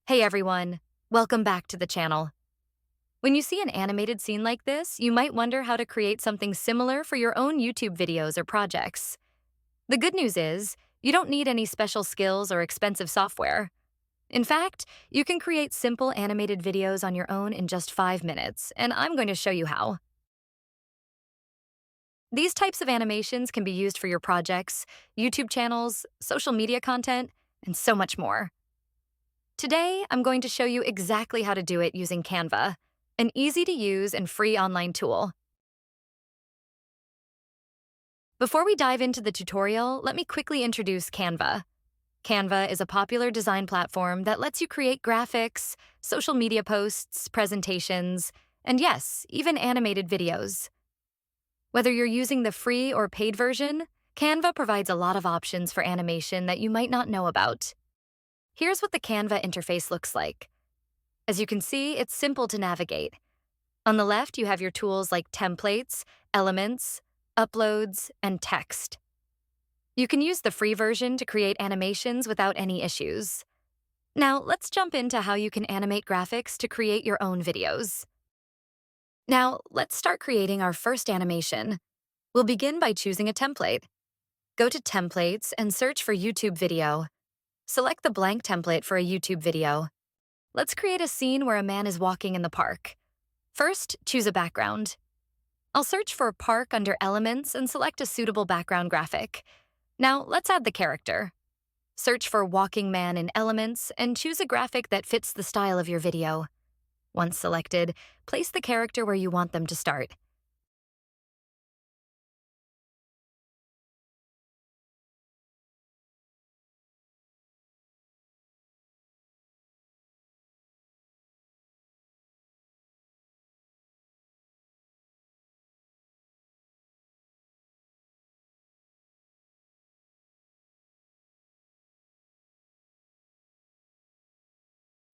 Hey everyone, welcome back to the channel. When you see an animated scene like this, you might wonder how to create something similar for your own YouTube videos or projects. The good news is, you don't need any special skills or expensive software. In fact, you can create simple animated videos on your own in just 5 minutes, and I'm going to show you how. These types of animations can be used for your projects, YouTube channels, social media content, and so much more. Today, I'm going to show you exactly how to do it using Canva, an easy-to-use and free online tool. Before we dive into the tutorial, let me quickly introduce Canva. Canva is a popular design platform that lets you create graphics, social media posts, presentations, and yes, even animated videos. Whether you're using the free or paid version, Canva provides a lot of options for animation that you might not know about. Here's what the Canva interface looks like. As you can see, it's simple to navigate. On the left, you have your tools like templates, elements, uploads, and text. You can use the free version to create animations without any issues. Now, let's jump into how you can animate graphics to create your own videos. Now, let's start creating our first animation. We'll begin by choosing a template. Go to Templates and search for YouTube video. Select the blank template for a YouTube video. Let's create a scene where a man is walking in the park. First, choose a background. I'll search for park under Elements and select a suitable background graphic. Now, let's add the character. Search for walking man in Elements and choose a graphic that fits the style of your video. Once selected, place the character where you want them to start.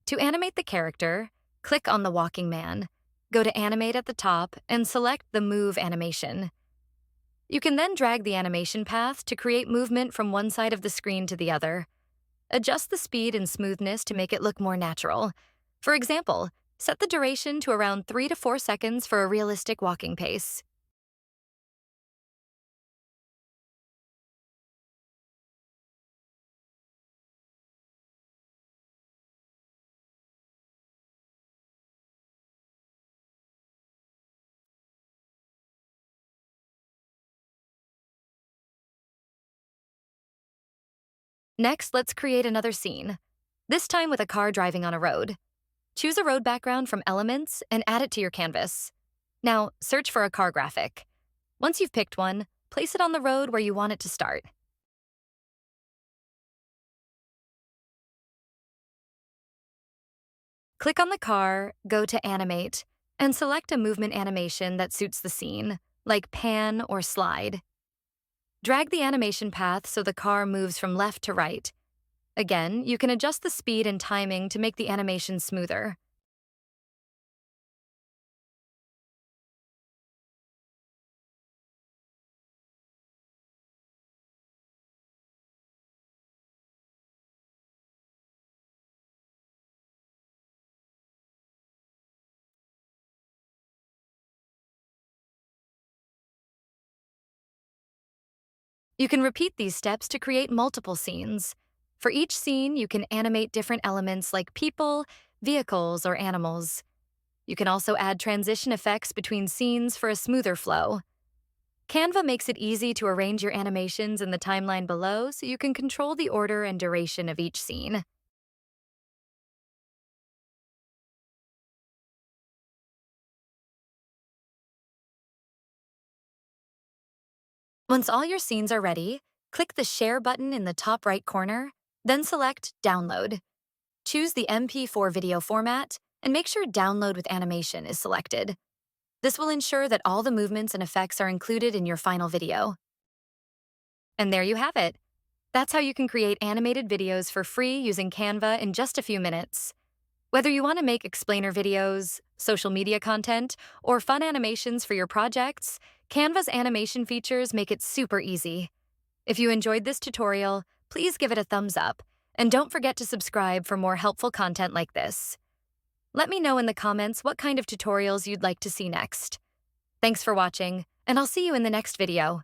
To animate the character, click on the walking man. Go to Animate at the top and select the Move animation. You can then drag the animation path to create movement from one side of the screen to the other. Adjust the speed and smoothness to make it look more natural. For example, set the duration to around 3 to 4 seconds for a realistic walking pace. Next, let's create another scene, this time with a car driving on a road. Choose a road background from Elements and add it to your canvas. Now, search for a car graphic. Once you've picked one, place it on the road where you want it to start. Click on the car, go to Animate, and select a movement animation that suits the scene, like pan or slide. Drag the animation path so the car moves from left to right. Again, you can adjust the speed and timing to make the animation smoother. You can repeat these steps to create multiple scenes. For each scene, you can animate different elements like people, vehicles, or animals. You can also add transition effects between scenes for a smoother flow. Canva makes it easy to arrange your animations in the timeline below so you can control the order and duration of each scene. Once all your scenes are ready, click the Share button in the top right corner, then select Download. Choose the MP4 video format and make sure Download with Animation is selected. This will ensure that all the movements and effects are included in your final video. And there you have it. That's how you can create animated videos for free using Canva in just a few minutes. Whether you want to make explainer videos, social media content, or fun animations for your projects, Canva's animation features make it super easy. If you enjoyed this tutorial, please give it a thumbs up. And don't forget to subscribe for more helpful content like this. Let me know in the comments what kind of tutorials you'd like to see next. Thanks for watching, and I'll see you in the next video.